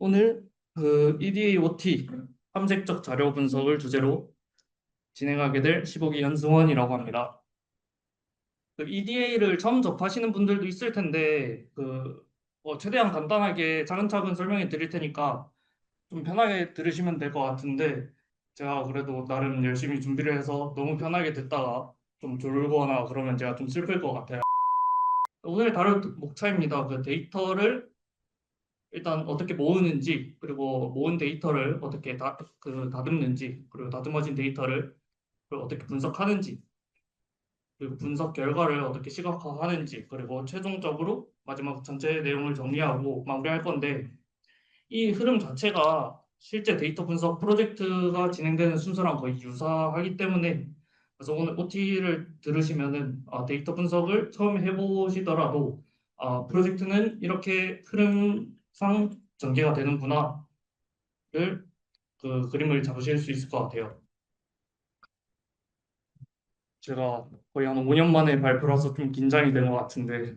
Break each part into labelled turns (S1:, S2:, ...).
S1: 오늘 그 EDA OT 탐색적 자료 분석을 주제로 진행하게 될 15기 연승원이라고 합니다. EDA를 처음 접하시는 분들도 있을 텐데 최대한 간단하게 차근차근 설명해 드릴 테니까 좀 편하게 들으시면 될 것 같은데 제가 그래도 나름 열심히 준비를 해서 너무 편하게 듣다가 좀 졸거나 그러면 제가 좀 슬플 것 같아요. 오늘 다룰 목차입니다. 그 데이터를 일단 어떻게 모으는지, 그리고 모은 데이터를 어떻게 다듬는지, 그리고 다듬어진 데이터를 어떻게 분석하는지, 그리고 분석 결과를 어떻게 시각화하는지, 그리고 최종적으로 마지막 전체 내용을 정리하고 마무리할 건데, 이 흐름 자체가 실제 데이터 분석 프로젝트가 진행되는 순서랑 거의 유사하기 때문에, 그래서 오늘 OT를 들으시면은 데이터 분석을 처음 해보시더라도 프로젝트는 이렇게 흐름상 전개가 되는구나를 그 그림을 잡으실 수 있을 것 같아요. 제가 거의 한 5년 만에 발표라서 좀 긴장이 되는 것 같은데,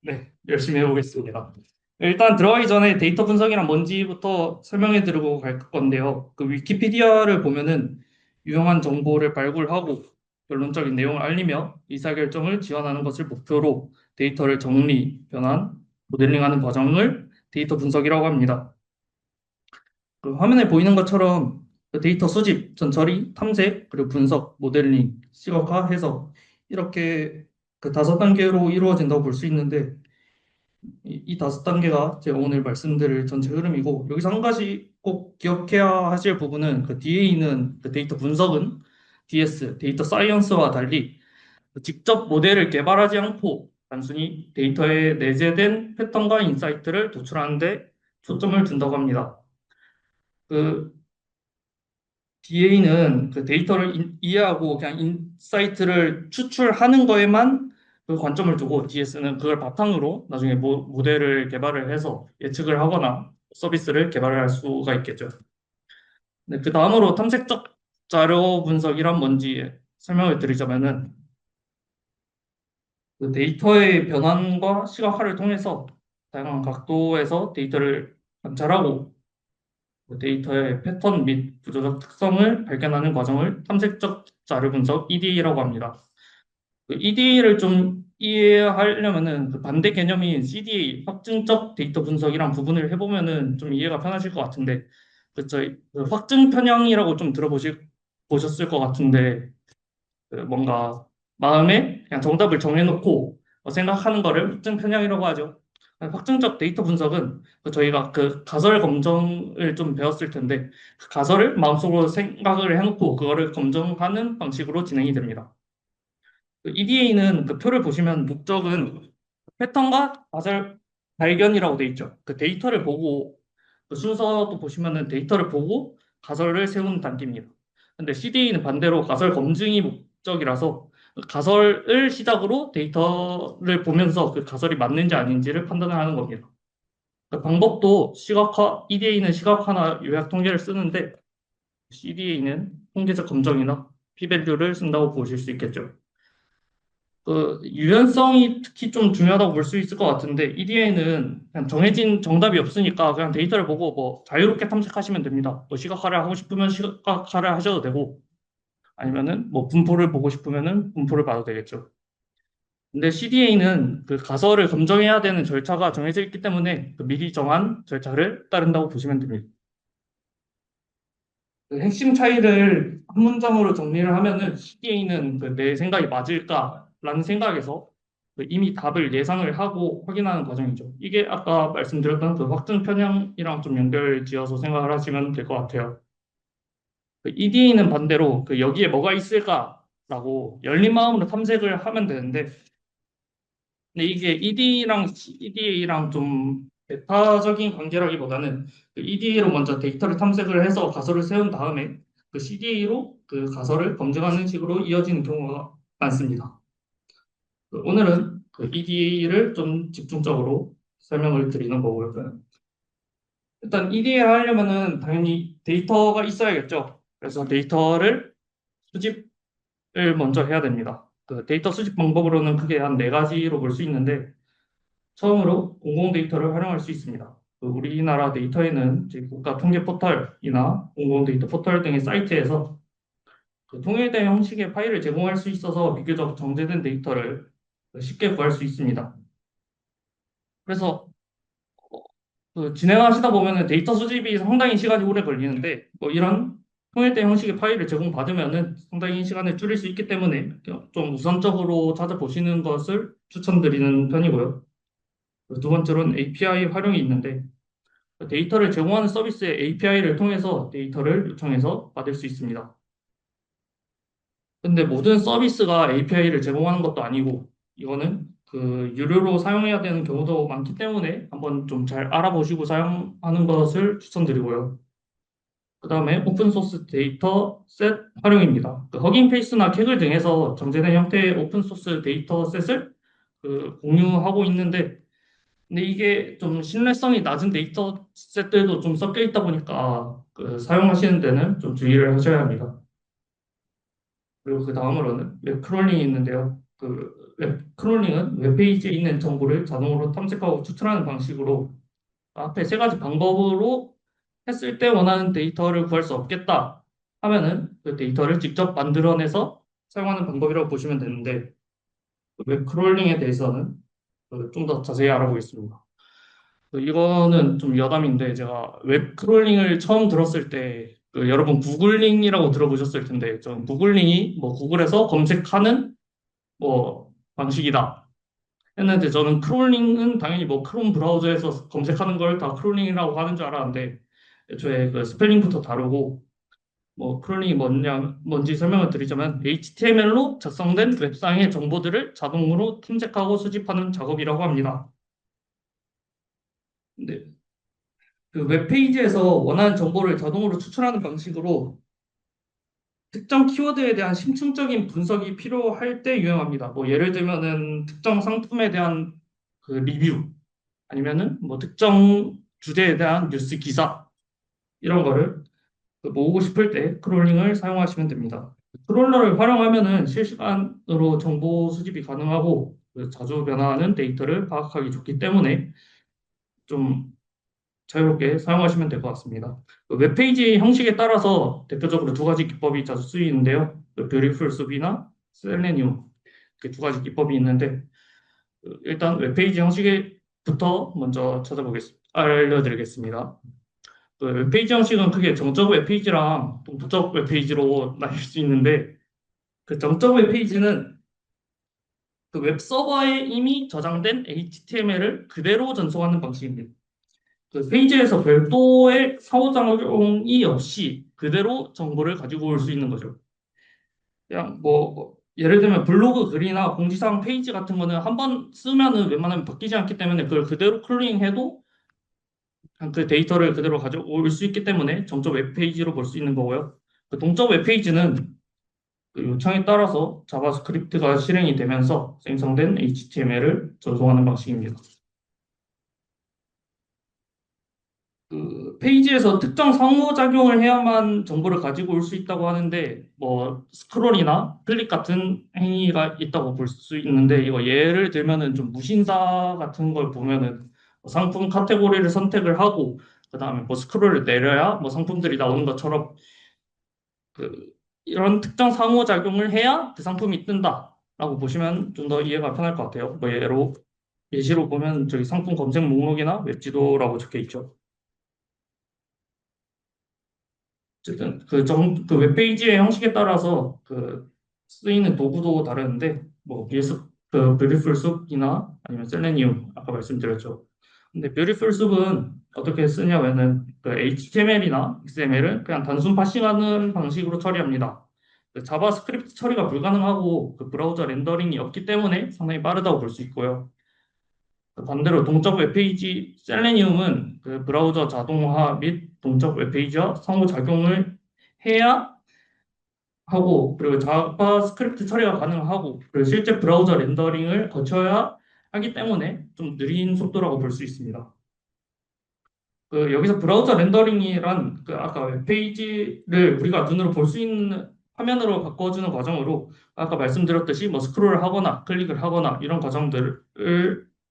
S1: 네, 열심히 해보겠습니다. 일단 들어가기 전에 데이터 분석이란 뭔지부터 설명해 드리고 갈 건데요. 그 위키피디아를 보면은 유용한 정보를 발굴하고 결론적인 내용을 알리며 의사결정을 지원하는 것을 목표로 데이터를 정리, 변환, 모델링하는 과정을 데이터 분석이라고 합니다. 그 화면에 보이는 것처럼 그 데이터 수집, 전처리, 탐색, 그리고 분석, 모델링, 시각화, 해석 이렇게 그 5단계로 이루어진다고 볼 수 있는데 이 5단계가 제가 오늘 말씀드릴 전체 흐름이고 여기서 한 가지 꼭 기억해야 하실 부분은 그 뒤에 있는 그 데이터 분석은 DS, 데이터 사이언스와 달리 직접 모델을 개발하지 않고 단순히 데이터에 내재된 패턴과 인사이트를 도출하는 데 초점을 둔다고 합니다. 그 DA는 그 데이터를 이해하고 그냥 인사이트를 추출하는 거에만 그 관점을 두고 DS는 그걸 바탕으로 나중에 모델을 개발을 해서 예측을 하거나 서비스를 개발을 할 수가 있겠죠. 네, 그 다음으로 탐색적 자료 분석이란 뭔지 설명을 드리자면은 그 데이터의 변환과 시각화를 통해서 다양한 각도에서 데이터를 관찰하고 그 데이터의 패턴 및 구조적 특성을 발견하는 과정을 탐색적 자료 분석 EDA라고 합니다. 그 EDA를 좀 이해하려면은 그 반대 개념인 CDA, 확증적 데이터 분석이랑 구분을 해보면은 좀 이해가 편하실 것 같은데, 그쵸? 그 확증 편향이라고 좀 보셨을 것 같은데, 그 뭔가 마음에 그냥 정답을 정해놓고 생각하는 거를 확증 편향이라고 하죠. 확증적 데이터 분석은 그 저희가 그 가설 검정을 좀 배웠을 텐데 그 가설을 마음속으로 생각을 해놓고 그거를 검증하는 방식으로 진행이 됩니다. EDA는 그 표를 보시면 목적은 패턴과 가설 발견이라고 돼 있죠. 그 데이터를 보고 그 순서도 보시면은 데이터를 보고 가설을 세우는 단계입니다. 근데 CDA는 반대로 가설 검증이 목적이라서 그 가설을 시작으로 데이터를 보면서 그 가설이 맞는지 아닌지를 판단을 하는 겁니다. 그 방법도 EDA는 시각화나 요약 통계를 쓰는데 CDA는 통계적 검정이나 p-value를 쓴다고 보실 수 있겠죠. 그 유연성이 특히 좀 중요하다고 볼 수 있을 것 같은데 EDA는 그냥 정해진 정답이 없으니까 그냥 데이터를 보고 뭐 자유롭게 탐색하시면 됩니다. 뭐 시각화를 하고 싶으면 시각화를 하셔도 되고 아니면은 뭐 분포를 보고 싶으면은 분포를 봐도 되겠죠. 근데 CDA는 그 가설을 검증해야 되는 절차가 정해져 있기 때문에 그 미리 정한 절차를 따른다고 보시면 됩니다. 그 핵심 차이를 한 문장으로 정리를 하면은 CDA는 그 내 생각이 맞을까라는 생각에서 그 이미 답을 예상을 하고 확인하는 과정이죠. 이게 아까 말씀드렸던 그 확증 편향이랑 좀 연결 지어서 생각을 하시면 될 것 같아요. 그 EDA는 반대로 그 여기에 뭐가 있을까라고 열린 마음으로 탐색을 하면 되는데 근데 이게 EDA랑 좀 배타적인 관계라기보다는 그 EDA로 먼저 데이터를 탐색을 해서 가설을 세운 다음에 그 CDA로 그 가설을 검증하는 식으로 이어지는 경우가 많습니다. 오늘은 그 EDA를 좀 집중적으로 설명을 드리는 거고요. 일단 EDA 하려면은 당연히 데이터가 있어야겠죠. 그래서 데이터를 수집을 먼저 해야 됩니다. 그 데이터 수집 방법으로는 크게 한 4가지로 볼 수 있는데 처음으로 공공 데이터를 활용할 수 있습니다. 우리나라 데이터에는 이제 국가 통계 포털이나 공공 데이터 포털 등의 사이트에서 통일된 형식의 파일을 제공할 수 있어서 비교적 정제된 데이터를 쉽게 구할 수 있습니다. 그래서 진행하시다 보면은 데이터 수집이 상당히 시간이 오래 걸리는데 이런 통일된 형식의 파일을 제공받으면은 상당히 시간을 줄일 수 있기 때문에 좀 우선적으로 찾아보시는 것을 추천드리는 편이고요. 두 번째로는 API 활용이 있는데 데이터를 제공하는 서비스의 API를 통해서 데이터를 요청해서 받을 수 있습니다. 근데 모든 서비스가 API를 제공하는 것도 아니고 이거는 유료로 사용해야 되는 경우도 많기 때문에 한번 좀 잘 알아보시고 사용하는 것을 추천드리고요. 그 다음에 오픈소스 데이터 셋 활용입니다. 허깅 페이스나 캐글 등에서 정제된 형태의 오픈소스 데이터 셋을 공유하고 있는데 근데 이게 좀 신뢰성이 낮은 데이터 셋들도 좀 섞여 있다 보니까 사용하시는 데는 좀 주의를 하셔야 합니다. 그리고 그 다음으로는 웹 크롤링이 있는데요. 웹 크롤링은 웹페이지에 있는 정보를 자동으로 탐색하고 추출하는 방식으로 앞에 세 가지 방법으로 했을 때 원하는 데이터를 구할 수 없겠다 하면은 그 데이터를 직접 만들어내서 사용하는 방법이라고 보시면 되는데 웹 크롤링에 대해서는 좀 더 자세히 알아보겠습니다. 이거는 좀 여담인데 제가 웹 크롤링을 처음 들었을 때 여러분 구글링이라고 들어보셨을 텐데 저는 구글링이 뭐 구글에서 검색하는 뭐 방식이다 했는데 저는 크롤링은 당연히 뭐 크롬 브라우저에서 검색하는 걸 다 크롤링이라고 하는 줄 알았는데 애초에 스펠링부터 다르고 뭐 크롤링이 뭔지 설명을 드리자면 HTML로 작성된 웹상의 정보들을 자동으로 탐색하고 수집하는 작업이라고 합니다. 근데 웹페이지에서 원하는 정보를 자동으로 추출하는 방식으로 특정 키워드에 대한 심층적인 분석이 필요할 때 유용합니다. 뭐 예를 들면은 특정 상품에 대한 리뷰 아니면은 뭐 특정 주제에 대한 뉴스 기사 이런 거를 모으고 싶을 때 크롤링을 사용하시면 됩니다. 크롤러를 활용하면은 실시간으로 정보 수집이 가능하고 자주 변화하는 데이터를 파악하기 좋기 때문에 좀 자유롭게 사용하시면 될 것 같습니다. 웹페이지 형식에 따라서 대표적으로 두 가지 기법이 자주 쓰이는데요. 뷰티풀 숲이나 셀레니움 이렇게 두 가지 기법이 있는데 일단 웹페이지 형식부터 먼저 알려드리겠습니다. 웹페이지 형식은 크게 정적 웹페이지랑 동적 웹페이지로 나뉠 수 있는데 정적 웹페이지는 웹서버에 이미 저장된 HTML을 그대로 전송하는 방식입니다. 페이지에서 별도의 상호작용이 없이 그대로 정보를 가지고 올 수 있는 거죠. 그냥 예를 들면 블로그 글이나 공지사항 페이지 같은 거는 한 번 쓰면은 웬만하면 바뀌지 않기 때문에 그걸 그대로 클링해도 그 데이터를 그대로 가져올 수 있기 때문에 정적 웹페이지로 볼 수 있는 거고요. 동적 웹페이지는 요청에 따라서 자바스크립트가 실행이 되면서 생성된 HTML을 전송하는 방식입니다. 페이지에서 특정 상호작용을 해야만 정보를 가지고 올 수 있다고 하는데 뭐 스크롤이나 클릭 같은 행위가 있다고 볼 수 있는데 이거 예를 들면은 좀 무신사 같은 걸 보면은 상품 카테고리를 선택을 하고 그다음에 뭐 스크롤을 내려야 뭐 상품들이 나오는 것처럼 그 이런 특정 상호작용을 해야 그 상품이 뜬다라고 보시면 좀 더 이해가 편할 것 같아요. 뭐 예시로 보면 저기 상품 검색 목록이나 웹지도라고 적혀 있죠. 어쨌든 그 웹페이지의 형식에 따라서 쓰이는 도구도 다르는데 뭐 뷰티풀 숲이나 아니면 셀레니움 아까 말씀드렸죠. 근데 뷰티풀 숲은 어떻게 쓰냐면은 HTML이나 XML을 그냥 단순 파싱하는 방식으로 처리합니다. 자바스크립트 처리가 불가능하고 브라우저 렌더링이 없기 때문에 상당히 빠르다고 볼 수 있고요. 반대로 동적 웹페이지 셀레니움은 브라우저 자동화 및 동적 웹페이지와 상호작용을 해야 하고 그리고 자바스크립트 처리가 가능하고 그리고 실제 브라우저 렌더링을 거쳐야 하기 때문에 좀 느린 속도라고 볼 수 있습니다. 여기서 브라우저 렌더링이란 아까 웹페이지를 우리가 눈으로 볼 수 있는 화면으로 바꿔주는 과정으로 아까 말씀드렸듯이 뭐 스크롤을 하거나 클릭을 하거나 이런 과정들을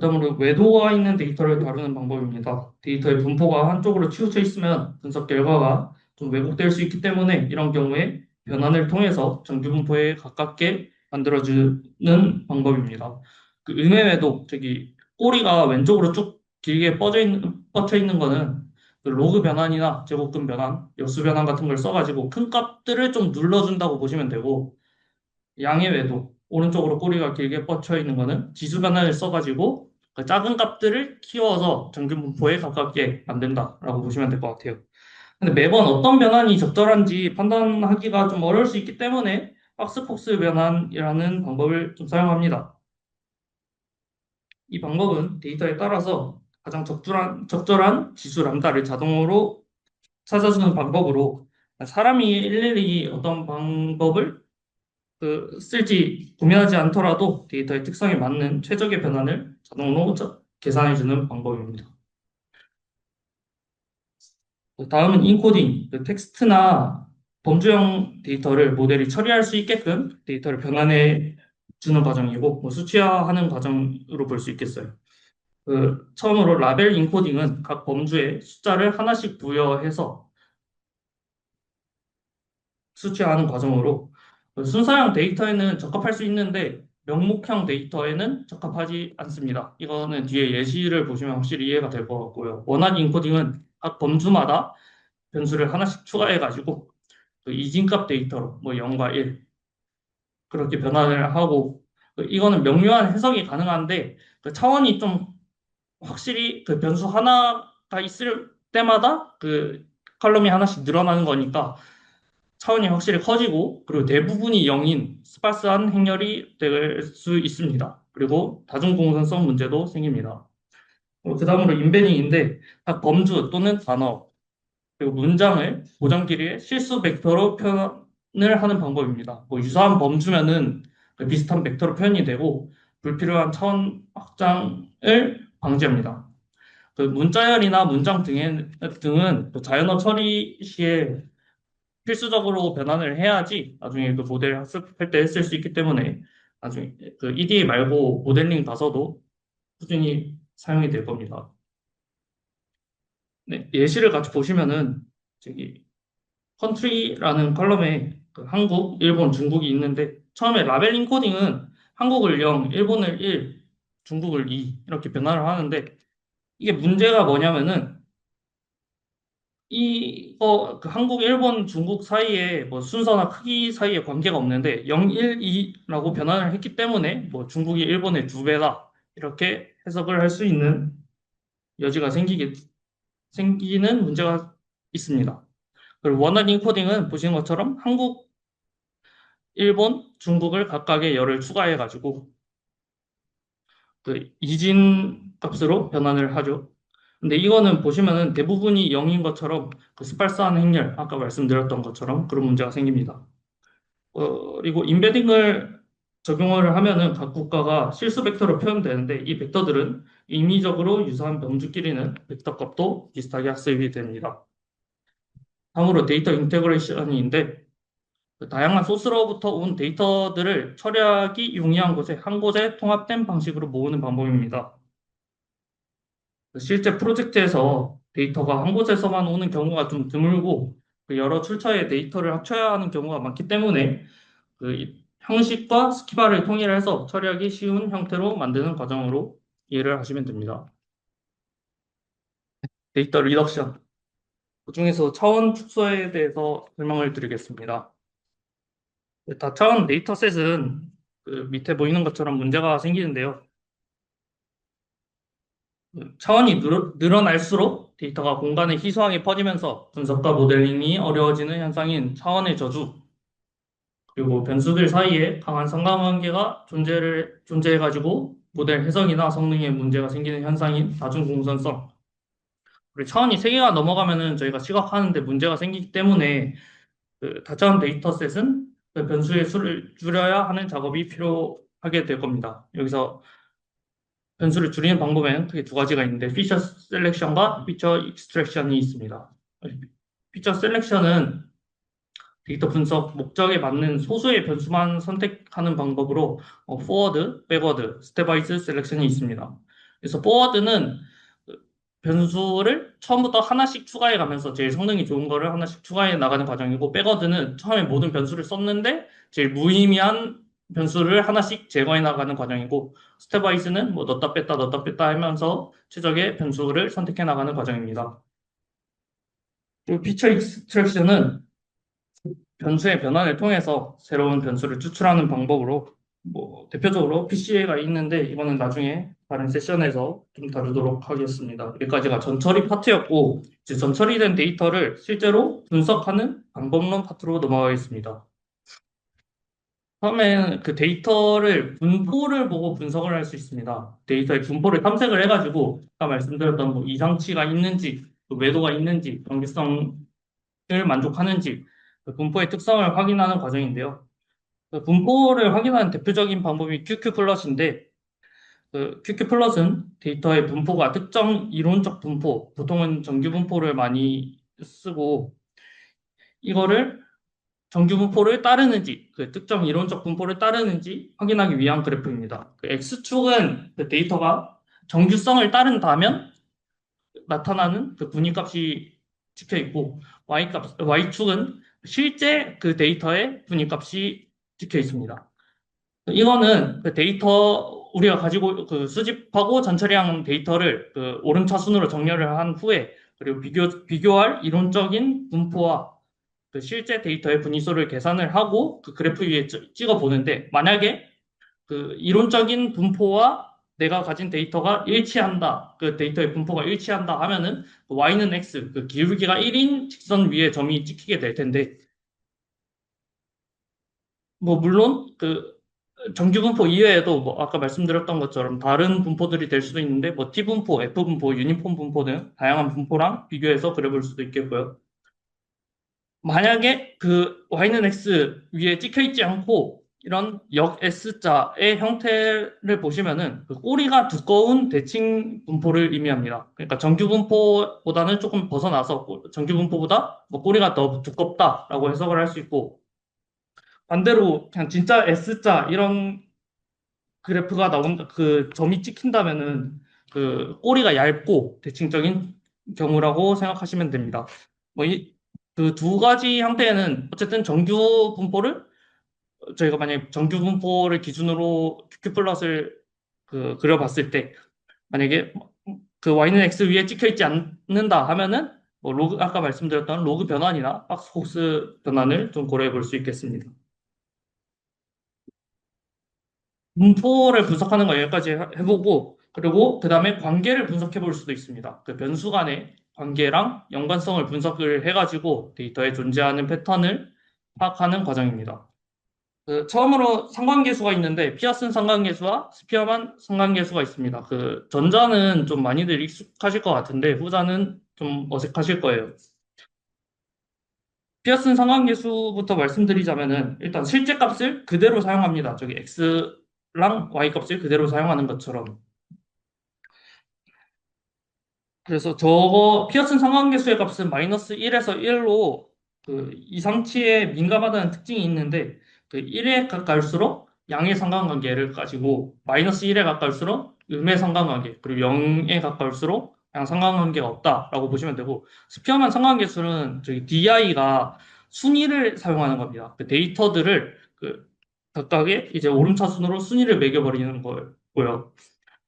S1: 그다음으로 외도가 있는 데이터를 다루는 방법입니다. 데이터의 분포가 한쪽으로 치우쳐 있으면 분석 결과가 좀 왜곡될 수 있기 때문에 이런 경우에 변환을 통해서 정규 분포에 가깝게 만들어주는 방법입니다. 그 음해외도 저기 꼬리가 왼쪽으로 쭉 길게 뻗쳐 있는 거는 그 로그 변환이나 제곱근 변환, 역수 변환 같은 걸 써가지고 큰 값들을 좀 눌러준다고 보시면 되고 양의 외도 오른쪽으로 꼬리가 길게 뻗쳐 있는 거는 지수 변환을 써가지고 그 작은 값들을 키워서 정규 분포에 가깝게 만든다라고 보시면 될 것 같아요. 근데 매번 어떤 변환이 적절한지 판단하기가 좀 어려울 수 있기 때문에 박스폭스 변환이라는 방법을 좀 사용합니다. 이 방법은 데이터에 따라서 가장 적절한 지수 람다를 자동으로 찾아주는 방법으로 사람이 일일이 어떤 방법을 쓸지 고민하지 않더라도 데이터의 특성에 맞는 최적의 변환을 자동으로 계산해주는 방법입니다. 다음은 인코딩, 텍스트나 범주형 데이터를 모델이 처리할 수 있게끔 데이터를 변환해 주는 과정이고 수치화하는 과정으로 볼 수 있겠어요. 처음으로 라벨 인코딩은 각 범주에 숫자를 하나씩 부여해서 수치화하는 과정으로 순서형 데이터에는 적합할 수 있는데 명목형 데이터에는 적합하지 않습니다. 이거는 뒤에 예시를 보시면 확실히 이해가 될 것 같고요. 원한 인코딩은 각 범주마다 변수를 하나씩 추가해가지고 이진값 데이터로 뭐 0과 1 그렇게 변환을 하고 이거는 명료한 해석이 가능한데 차원이 좀 확실히 그 변수 하나가 있을 때마다 그 컬럼이 하나씩 늘어나는 거니까 차원이 확실히 커지고 그리고 대부분이 0인 스파스한 행렬이 될 수 있습니다. 그리고 다중공선성 문제도 생깁니다. 그 다음으로 인베딩인데 각 범주 또는 단어 그리고 문장을 고정 길이의 실수 벡터로 표현을 하는 방법입니다. 뭐 유사한 범주면은 그 비슷한 벡터로 표현이 되고 불필요한 차원 확장을 방지합니다. 그 문자열이나 문장 등은 그 자연어 처리 시에 필수적으로 변환을 해야지 나중에 그 모델 학습할 때 쓸 수 있기 때문에 나중에 그 EDA 말고 모델링 봐서도 꾸준히 사용이 될 겁니다. 네, 예시를 같이 보시면은 저기 컨트리라는 컬럼에 그 한국, 일본, 중국이 있는데 처음에 라벨링 코딩은 한국을 0, 일본을 1, 중국을 2 이렇게 변화를 하는데 이게 문제가 뭐냐면은 그 한국, 일본, 중국 사이에 뭐 순서나 크기 사이에 관계가 없는데 0, 1, 2라고 변환을 했기 때문에 뭐 중국이 일본의 두 배다 이렇게 해석을 할 수 있는 여지가 생기는 문제가 있습니다. 그리고 원활 인코딩은 보시는 것처럼 한국, 일본, 중국을 각각의 열을 추가해가지고 그 이진 값으로 변환을 하죠. 근데 이거는 보시면은 대부분이 0인 것처럼 그 스팔스한 행렬, 아까 말씀드렸던 것처럼 그런 문제가 생깁니다. 그리고 인베딩을 적용을 하면은 각 국가가 실수 벡터로 표현되는데 이 벡터들은 임의적으로 유사한 범주끼리는 벡터 값도 비슷하게 학습이 됩니다. 다음으로 데이터 인테그레이션인데 그 다양한 소스로부터 온 데이터들을 처리하기 용이한 곳에 한 곳에 통합된 방식으로 모으는 방법입니다. 실제 프로젝트에서 데이터가 한 곳에서만 오는 경우가 좀 드물고 그 여러 출처의 데이터를 합쳐야 하는 경우가 많기 때문에 그 형식과 스키바를 통일해서 처리하기 쉬운 형태로 만드는 과정으로 이해를 하시면 됩니다. 데이터 리덕션. 그중에서 차원 축소에 대해서 설명을 드리겠습니다. 다차원 데이터셋은 그 밑에 보이는 것처럼 문제가 생기는데요. 차원이 늘어날수록 데이터가 공간에 희소하게 퍼지면서 분석과 모델링이 어려워지는 현상인 차원의 저주, 그리고 변수들 사이에 강한 상관관계가 존재해가지고 모델 해석이나 성능에 문제가 생기는 현상인 다중공선성. 그리고 차원이 3개가 넘어가면은 저희가 시각하는데 문제가 생기기 때문에 그 다차원 데이터셋은 그 변수의 수를 줄여야 하는 작업이 필요하게 될 겁니다. 여기서 변수를 줄이는 방법에는 크게 두 가지가 있는데 피처 셀렉션과 피처 익스트랙션이 있습니다. 피처 셀렉션은 데이터 분석 목적에 맞는 소수의 변수만 선택하는 방법으로 forward, backward, stepwise 셀렉션이 있습니다. 그래서 포워드는 그 변수를 처음부터 하나씩 추가해 가면서 제일 성능이 좋은 거를 하나씩 추가해 나가는 과정이고, 백워드는 처음에 모든 변수를 썼는데 제일 무의미한 변수를 하나씩 제거해 나가는 과정이고, 스텝와이즈는 뭐 넣었다 뺐다 하면서 최적의 변수를 선택해 나가는 과정입니다. 그리고 피처 익스트랙션은 변수의 변환을 통해서 새로운 변수를 추출하는 방법으로, 뭐 대표적으로 PCA가 있는데 이거는 나중에 다른 세션에서 좀 다루도록 하겠습니다. 여기까지가 전처리 파트였고, 이제 전처리된 데이터를 실제로 분석하는 방법론 파트로 넘어가겠습니다. 처음에는 그 데이터를 분포를 보고 분석을 할 수 있습니다. 데이터의 분포를 탐색을 해가지고 아까 말씀드렸던 뭐 이상치가 있는지, 또 매도가 있는지, 정기성을 만족하는지, 그 분포의 특성을 확인하는 과정인데요. 그 분포를 확인하는 대표적인 방법이 QQ+인데, 그 QQ+은 데이터의 분포가 특정 이론적 분포, 보통은 정규 분포를 많이 쓰고, 이거를 정규 분포를 따르는지, 그 특정 이론적 분포를 따르는지 확인하기 위한 그래프입니다. 그 X축은 그 데이터가 정규성을 따른다면 나타나는 그 분위값이 찍혀 있고, Y축은 실제 그 데이터의 분위값이 찍혀 있습니다. 이거는 그 데이터 우리가 가지고 그 수집하고 전처리한 데이터를 그 오름차순으로 정렬을 한 후에, 그리고 비교할 이론적인 분포와 그 실제 데이터의 분위수를 계산을 하고 그 그래프 위에 찍어 보는데, 만약에 그 이론적인 분포와 내가 가진 데이터가 일치한다, 그 데이터의 분포가 일치한다 하면은 그 y는 x, 그 기울기가 1인 직선 위에 점이 찍히게 될 텐데, 뭐 물론 그 정규 분포 이외에도 뭐 아까 말씀드렸던 것처럼 다른 분포들이 될 수도 있는데, 뭐 t 분포, f 분포, 유니폼 분포 등 다양한 분포랑 비교해서 그려볼 수도 있겠고요. 만약에 그 y는 x 위에 찍혀 있지 않고 이런 역 S자의 형태를 보시면은 그 꼬리가 두꺼운 대칭 분포를 의미합니다. 그러니까 정규 분포보다는 조금 벗어나서 정규 분포보다 뭐 꼬리가 더 두껍다라고 해석을 할 수 있고, 반대로 그냥 진짜 S자 이런 그래프가 나온다, 그 점이 찍힌다면은 그 꼬리가 얇고 대칭적인 경우라고 생각하시면 됩니다. 뭐 그 두 가지 형태는 어쨌든 정규 분포를, 저희가 만약에 정규 분포를 기준으로 QQ 플롯을 그 그려봤을 때, 만약에 그 y는 x 위에 찍혀 있지 않는다 하면은 뭐 로그, 아까 말씀드렸던 로그 변환이나 박스 폭스 변환을 좀 고려해 볼 수 있겠습니다. 분포를 분석하는 거 여기까지 해보고, 그리고 그 다음에 관계를 분석해 볼 수도 있습니다. 그 변수 간의 관계랑 연관성을 분석을 해가지고 데이터에 존재하는 패턴을 파악하는 과정입니다. 그 처음으로 상관계수가 있는데, 피어슨 상관계수와 스피어만 상관계수가 있습니다. 그 전자는 좀 많이들 익숙하실 것 같은데 후자는 좀 어색하실 거예요. 피어슨 상관계수부터 말씀드리자면은, 일단 실제 값을 그대로 사용합니다. 저기 x랑 y 값을 그대로 사용하는 것처럼. 그래서 저거 피어슨 상관계수의 값은 마이너스 1에서 1로 그 이상치에 민감하다는 특징이 있는데, 그 1에 가까울수록 양의 상관관계를 가지고, 마이너스 1에 가까울수록 음의 상관관계, 그리고 0에 가까울수록 양 상관관계가 없다라고 보시면 되고, 스피어만 상관계수는 저기 DI가 순위를 사용하는 겁니다. 그 데이터들을 그 각각의 이제 오름차순으로 순위를 매겨버리는 거고요.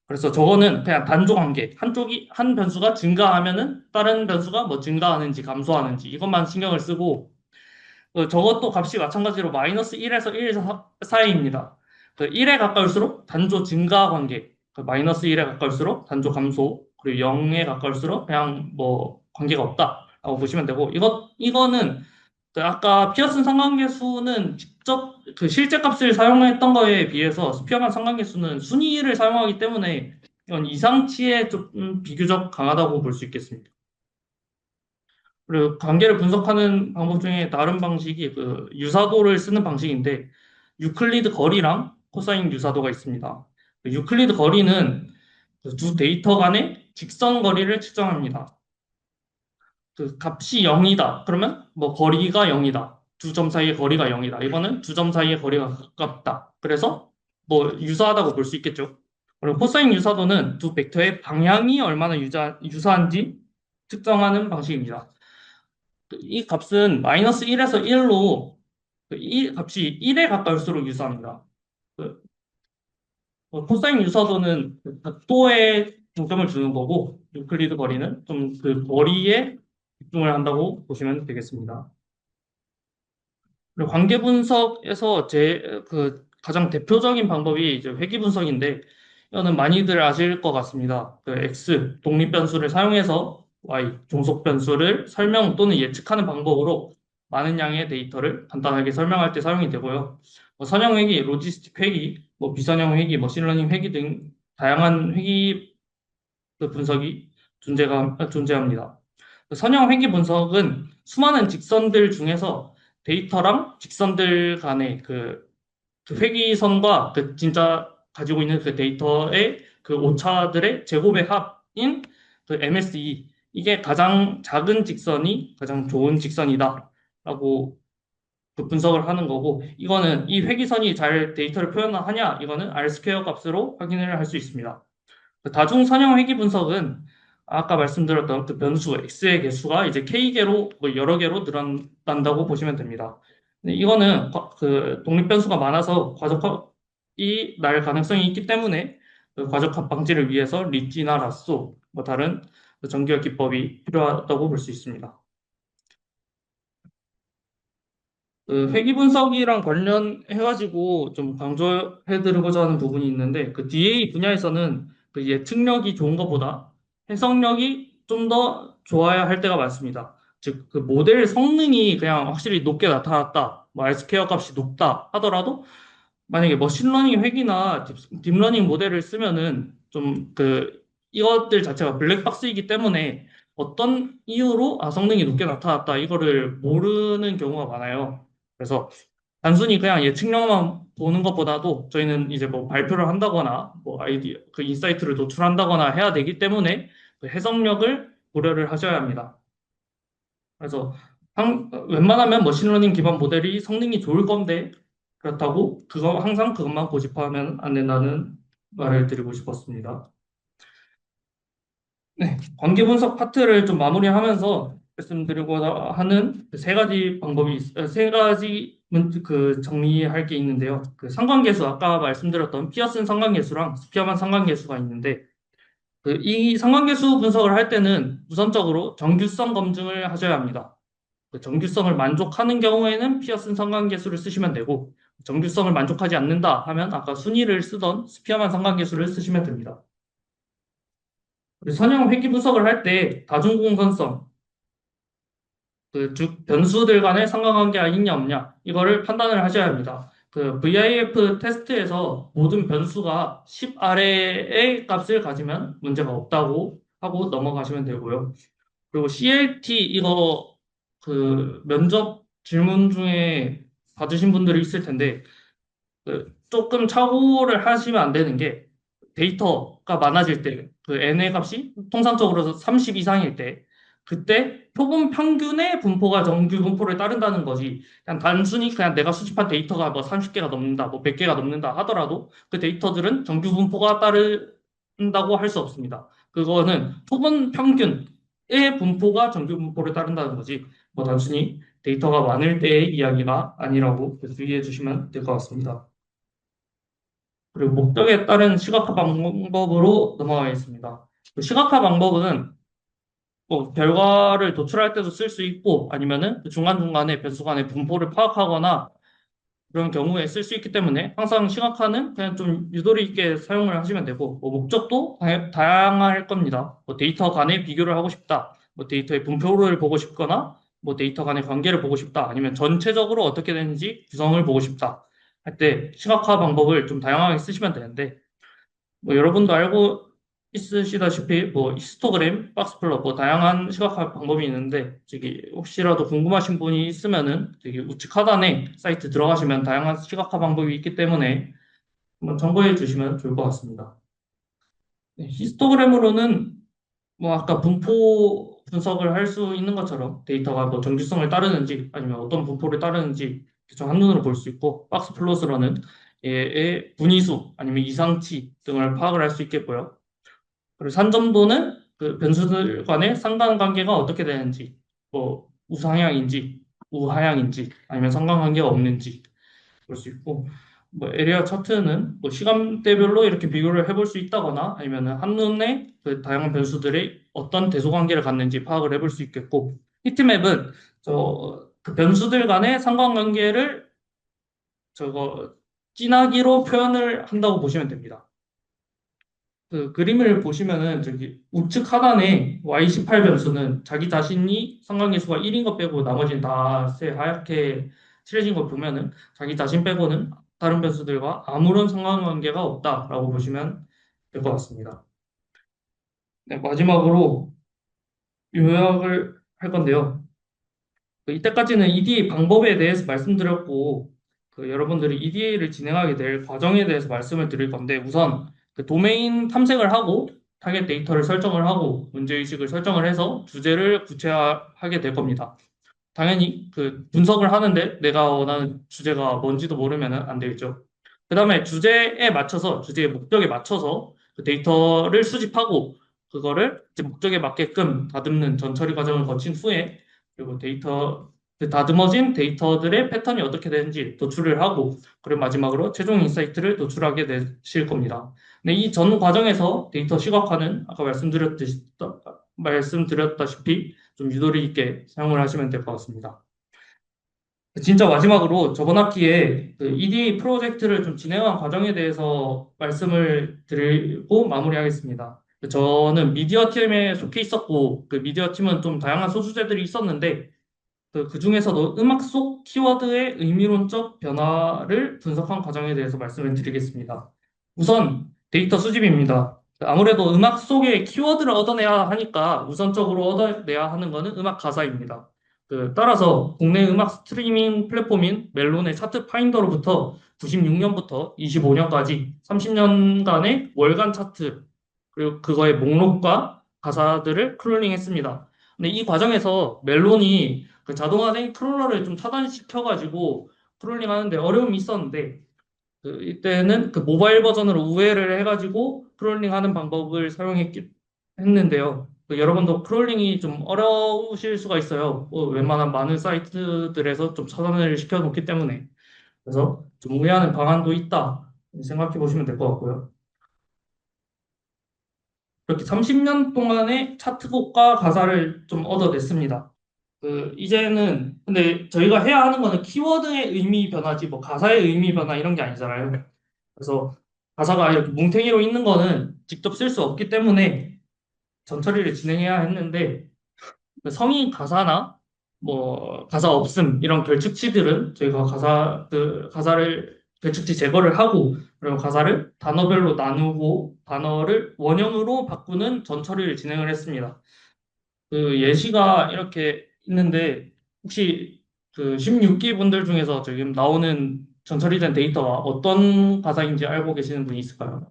S1: 그래서 저거는 그냥 단조 관계, 한쪽이 한 변수가 증가하면은 다른 변수가 뭐 증가하는지 감소하는지 이것만 신경을 쓰고, 저것도 값이 마찬가지로 마이너스 1에서 1 사이입니다. 그 1에 가까울수록 단조 증가 관계, 그 마이너스 1에 가까울수록 단조 감소, 그리고 0에 가까울수록 그냥 뭐 관계가 없다라고 보시면 되고, 이거는 그 아까 피어슨 상관계수는 직접 그 실제 값을 사용했던 거에 비해서 스피어만 상관계수는 순위를 사용하기 때문에 이건 이상치에 좀 비교적 강하다고 볼 수 있겠습니다. 그리고 관계를 분석하는 방법 중에 다른 방식이 그 유사도를 쓰는 방식인데, 유클리드 거리랑 코사인 유사도가 있습니다. 그 유클리드 거리는 그 두 데이터 간의 직선 거리를 측정합니다. 그 값이 0이다. 그러면 뭐 거리가 0이다. 두 점 사이의 거리가 0이다. 이거는 두 점 사이의 거리가 가깝다. 그래서 뭐 유사하다고 볼 수 있겠죠. 그리고 코사인 유사도는 두 벡터의 방향이 얼마나 유사한지 측정하는 방식입니다. 이 값은 마이너스 1에서 1로 이 값이 1에 가까울수록 유사합니다. 그, 코사인 유사도는 그 각도에 중점을 두는 거고 유클리드 거리는 좀 그 거리에 집중을 한다고 보시면 되겠습니다. 그리고 관계 분석에서 그 가장 대표적인 방법이 이제 회귀 분석인데 이거는 많이들 아실 것 같습니다. 그 X 독립 변수를 사용해서 Y 종속 변수를 설명 또는 예측하는 방법으로 많은 양의 데이터를 간단하게 설명할 때 사용이 되고요. 선형 회귀, 로지스틱 회귀, 비선형 회귀, 머신러닝 회귀 등 다양한 회귀 그 분석이 존재합니다. 선형 회귀 분석은 수많은 직선들 중에서 데이터랑 직선들 간의 그 회귀선과 그 진짜 가지고 있는 그 데이터의 그 오차들의 제곱의 합인 그 MSE 이게 가장 작은 직선이 가장 좋은 직선이다라고 그 분석을 하는 거고 이거는 이 회귀선이 잘 데이터를 표현하냐 이거는 R 스퀘어 값으로 확인을 할 수 있습니다. 그 다중 선형 회귀 분석은 아까 말씀드렸던 그 변수 x의 개수가 이제 k개로 여러 개로 늘어난다고 보시면 됩니다. 근데 이거는 그 독립 변수가 많아서 과적합이 날 가능성이 있기 때문에 그 과적합 방지를 위해서 리지나 라쏘 다른 그 정규화 기법이 필요하다고 볼 수 있습니다. 그 회귀 분석이랑 관련해가지고 좀 강조해드리고자 하는 부분이 있는데 그 DA 분야에서는 그 예측력이 좋은 것보다 해석력이 좀 더 좋아야 할 때가 많습니다. 즉 그 모델 성능이 그냥 확실히 높게 나타났다, 뭐 R스퀘어 값이 높다 하더라도 만약에 머신러닝 회귀나 딥러닝 모델을 쓰면은 좀 그 이것들 자체가 블랙박스이기 때문에 어떤 이유로 성능이 높게 나타났다 이거를 모르는 경우가 많아요. 그래서 단순히 그냥 예측력만 보는 것보다도 저희는 이제 뭐 발표를 한다거나 뭐 아이디어 그 인사이트를 노출한다거나 해야 되기 때문에 그 해석력을 고려를 하셔야 합니다. 그래서 웬만하면 머신러닝 기반 모델이 성능이 좋을 건데 그렇다고 항상 그것만 고집하면 안 된다는 말을 드리고 싶었습니다. 네, 관계 분석 파트를 좀 마무리하면서 말씀드리고자 하는 세 가지 세 가지 그 정리할 게 있는데요. 그 상관계수 아까 말씀드렸던 피어슨 상관계수랑 스피어만 상관계수가 있는데 그 이 상관계수 분석을 할 때는 우선적으로 정규성 검증을 하셔야 합니다. 그 정규성을 만족하는 경우에는 피어슨 상관계수를 쓰시면 되고 정규성을 만족하지 않는다 하면 아까 순위를 쓰던 스피어만 상관계수를 쓰시면 됩니다. 그리고 선형 회귀 분석을 할 때 다중공선성, 즉 변수들 간의 상관관계가 있냐 없냐 이거를 판단을 하셔야 합니다. 그 VIF 테스트에서 모든 변수가 10 아래의 값을 가지면 문제가 없다고 하고 넘어가시면 되고요. 그리고 CLT 이거 그 면접 질문 중에 받으신 분들이 있을 텐데 그 조금 착오를 하시면 안 되는 게 데이터가 많아질 때 그 n의 값이 통상적으로 30 이상일 때 그때 표본 평균의 분포가 정규 분포를 따른다는 거지 그냥 단순히 그냥 내가 수집한 데이터가 뭐 30개가 넘는다 뭐 100개가 넘는다 하더라도 그 데이터들은 정규 분포가 따른다고 할 수 없습니다. 그거는 표본 평균의 분포가 정규 분포를 따른다는 거지 뭐 단순히 데이터가 많을 때의 이야기가 아니라고 주의해 주시면 될 것 같습니다. 그리고 목적에 따른 시각화 방법으로 넘어가겠습니다. 그 시각화 방법은 뭐 결과를 도출할 때도 쓸 수 있고 아니면은 그 중간중간에 변수 간의 분포를 파악하거나 그런 경우에 쓸 수 있기 때문에 항상 시각화는 그냥 좀 유도리 있게 사용을 하시면 되고 뭐 목적도 다양할 겁니다. 뭐 데이터 간의 비교를 하고 싶다. 뭐 데이터의 분포를 보고 싶거나 뭐 데이터 간의 관계를 보고 싶다. 아니면 전체적으로 어떻게 되는지 구성을 보고 싶다. 할 때 시각화 방법을 좀 다양하게 쓰시면 되는데 뭐 여러분도 알고 있으시다시피 뭐 히스토그램, 박스플롯 뭐 다양한 시각화 방법이 있는데 저기 혹시라도 궁금하신 분이 있으면은 저기 우측 하단에 사이트 들어가시면 다양한 시각화 방법이 있기 때문에 한번 참고해 주시면 좋을 것 같습니다. 네, 히스토그램으로는 뭐 아까 분포 분석을 할 수 있는 것처럼 데이터가 뭐 정규성을 따르는지 아니면 어떤 분포를 따르는지 대충 한눈으로 볼 수 있고 박스플롯으로는 얘의 분위수 아니면 이상치 등을 파악을 할 수 있겠고요. 그리고 산점도는 그 변수들 간의 상관관계가 어떻게 되는지, 뭐 우상향인지 우하향인지 아니면 상관관계가 없는지 볼 수 있고, 뭐 에리어 차트는 뭐 시간대별로 이렇게 비교를 해볼 수 있다거나 아니면은 한눈에 그 다양한 변수들이 어떤 대소관계를 갖는지 파악을 해볼 수 있겠고, 히트맵은 저 그 변수들 간의 상관관계를 저거 진하기로 표현을 한다고 보시면 됩니다. 그 그림을 보시면은 저기 우측 하단에 Y18 변수는 자기 자신이 상관계수가 1인 것 빼고 나머지는 다 하얗게 칠해진 거 보면은 자기 자신 빼고는 다른 변수들과 아무런 상관관계가 없다라고 보시면 될 것 같습니다. 네, 마지막으로 요약을 할 건데요. 그 이때까지는 EDA 방법에 대해서 말씀드렸고, 그 여러분들이 EDA를 진행하게 될 과정에 대해서 말씀을 드릴 건데, 우선 그 도메인 탐색을 하고 타겟 데이터를 설정을 하고 문제의식을 설정을 해서 주제를 구체화하게 될 겁니다. 당연히 그 분석을 하는데 내가 원하는 주제가 뭔지도 모르면 안 되겠죠. 그 다음에 주제에 맞춰서, 주제의 목적에 맞춰서 그 데이터를 수집하고 그거를 이제 목적에 맞게끔 다듬는 전처리 과정을 거친 후에, 그리고 그 다듬어진 데이터들의 패턴이 어떻게 되는지 도출을 하고, 그리고 마지막으로 최종 인사이트를 도출하게 되실 겁니다. 근데 이 전 과정에서 데이터 시각화는 아까 말씀드렸다시피 좀 유도리 있게 사용을 하시면 될 것 같습니다. 진짜 마지막으로 저번 학기에 그 EDA 프로젝트를 좀 진행한 과정에 대해서 말씀을 드리고 마무리하겠습니다. 저는 미디어 팀에 속해 있었고, 그 미디어 팀은 좀 다양한 소수자들이 있었는데, 그 중에서도 음악 속 키워드의 의미론적 변화를 분석한 과정에 대해서 말씀을 드리겠습니다. 우선 데이터 수집입니다. 아무래도 음악 속에 키워드를 얻어내야 하니까 우선적으로 얻어내야 하는 것은 음악 가사입니다. 따라서 국내 음악 스트리밍 플랫폼인 멜론의 차트 파인더로부터 96년부터 25년까지 30년간의 월간 차트, 그리고 그거의 목록과 가사들을 크롤링했습니다. 근데 이 과정에서 멜론이 그 자동화된 크롤러를 좀 차단시켜가지고 크롤링 하는데 어려움이 있었는데, 이때는 그 모바일 버전으로 우회를 해가지고 크롤링 하는 방법을 했는데요. 여러분도 크롤링이 좀 어려우실 수가 있어요. 웬만한 많은 사이트들에서 좀 차단을 시켜놓기 때문에. 그래서 좀 우회하는 방안도 있다 생각해 보시면 될 것 같고요. 이렇게 30년 동안의 차트곡과 가사를 좀 얻어냈습니다. 이제는, 근데 저희가 해야 하는 거는 키워드의 의미 변화지, 뭐, 가사의 의미 변화 이런 게 아니잖아요. 그래서 가사가 이렇게 뭉탱이로 있는 거는 직접 쓸 수 없기 때문에 전처리를 진행해야 했는데, 그 성인 가사나 뭐, 가사 없음 이런 결축치들은 저희가 가사를 결축치 제거를 하고, 그리고 가사를 단어별로 나누고 단어를 원형으로 바꾸는 전처리를 진행을 했습니다. 그 예시가 이렇게 있는데, 혹시 그 16기 분들 중에서 지금 나오는 전처리된 데이터가 어떤 가사인지 알고 계시는 분이 있을까요?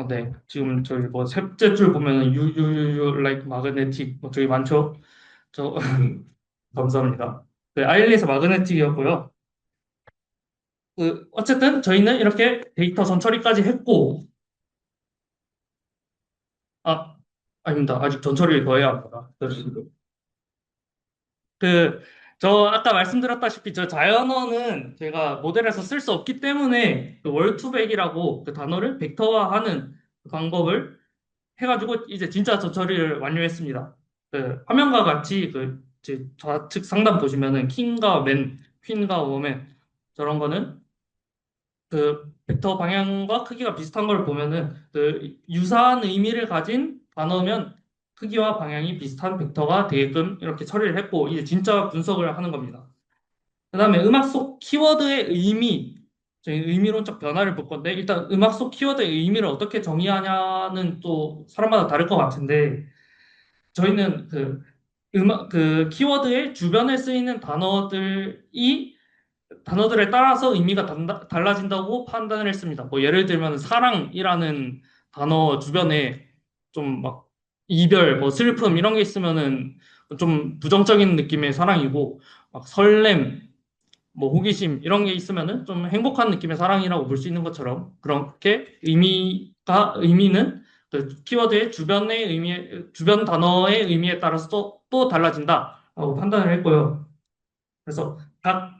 S1: 네. 지금 저희 뭐 셋째 줄 보면은 like magnetic 뭐 저기 많죠? 저 감사합니다. 네, 아일리에서 마그네틱이었고요. 어쨌든 저희는 이렇게 데이터 전처리까지 했고, 아, 아닙니다. 아직 전처리를 더 해야 합니다. 그, 저 아까 말씀드렸다시피 저 자연어는 제가 모델에서 쓸 수 없기 때문에 그 월투백이라고 그 단어를 벡터화하는 그 방법을 해가지고 이제 진짜 저 처리를 완료했습니다. 화면과 같이 제 좌측 상단 보시면은 킹과 맨, 퀸과 워맨 저런 거는 그 벡터 방향과 크기가 비슷한 걸 보면은 그 유사한 의미를 가진 단어면 크기와 방향이 비슷한 벡터가 되게끔 이렇게 처리를 했고, 이제 진짜 분석을 하는 겁니다. 그 다음에 음악 속 키워드의 의미, 저희 의미론적 변화를 볼 건데, 일단 음악 속 키워드의 의미를 어떻게 정의하냐는 또 사람마다 다를 것 같은데, 저희는 그 키워드의 주변에 쓰이는 단어들에 따라서 의미가 달라진다고 판단을 했습니다. 뭐 예를 들면 사랑이라는 단어 주변에 좀 막 이별, 뭐 슬픔 이런 게 있으면은 좀 부정적인 느낌의 사랑이고 막 설렘, 뭐 호기심 이런 게 있으면은 좀 행복한 느낌의 사랑이라고 볼 수 있는 것처럼 그렇게 의미는 그 키워드의 주변의 주변 단어의 의미에 따라서 또 달라진다라고 판단을 했고요. 그래서 각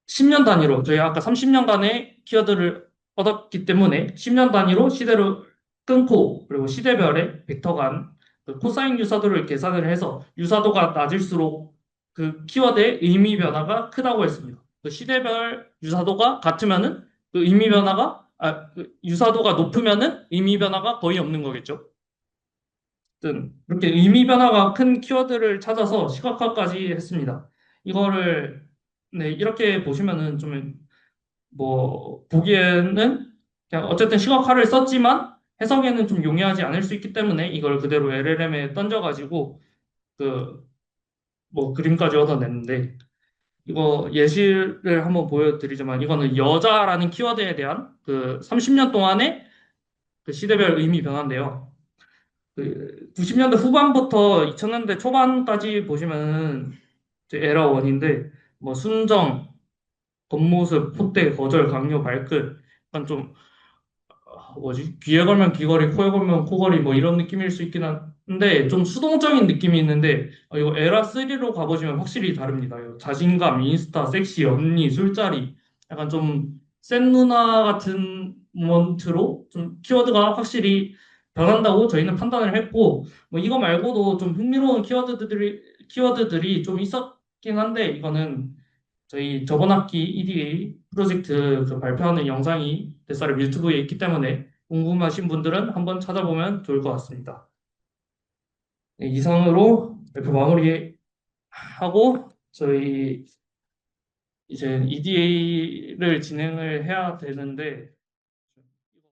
S1: 10년 단위로 저희 아까 30년간의 키워드를 얻었기 때문에 10년 단위로 시대를 끊고 그리고 시대별의 벡터 간 그 코사인 유사도를 계산을 해서 유사도가 낮을수록 그 키워드의 의미 변화가 크다고 했습니다. 그 시대별 유사도가 같으면은 그 의미 변화가 그 유사도가 높으면은 의미 변화가 거의 없는 거겠죠. 어쨌든 그렇게 의미 변화가 큰 키워드를 찾아서 시각화까지 했습니다. 이거를 네, 이렇게 보시면은 좀 뭐 보기에는 그냥 어쨌든 시각화를 썼지만 해석에는 좀 용이하지 않을 수 있기 때문에 이걸 그대로 LLM에 던져가지고 그 뭐 그림까지 얻어냈는데 이거 예시를 한번 보여드리자면 이거는 여자라는 키워드에 대한 그 30년 동안의 그 시대별 의미 변화인데요. 그 90년대 후반부터 2000년대 초반까지 보시면은 이제 에러 원인데 뭐 순정, 겉모습, 콧대, 거절, 강요, 발끝 약간 좀 뭐지? 귀에 걸면 귀걸이, 코에 걸면 코걸이 뭐 이런 느낌일 수 있긴 한데 좀 수동적인 느낌이 있는데 이거 에라 3로 가보시면 확실히 다릅니다. 이거 자신감, 인스타, 섹시, 언니, 술자리 약간 좀 센 누나 같은 모먼트로 좀 키워드가 확실히 변한다고 저희는 판단을 했고 뭐 이거 말고도 좀 흥미로운 키워드들이 좀 있었긴 한데 이거는 저희 저번 학기 EDA 프로젝트 그 발표하는 영상이 뱃살의 유튜브에 있기 때문에 궁금하신 분들은 한번 찾아보면 좋을 것 같습니다. 네, 이상으로 발표 마무리하고 저희 이제 EDA를 진행을 해야 되는데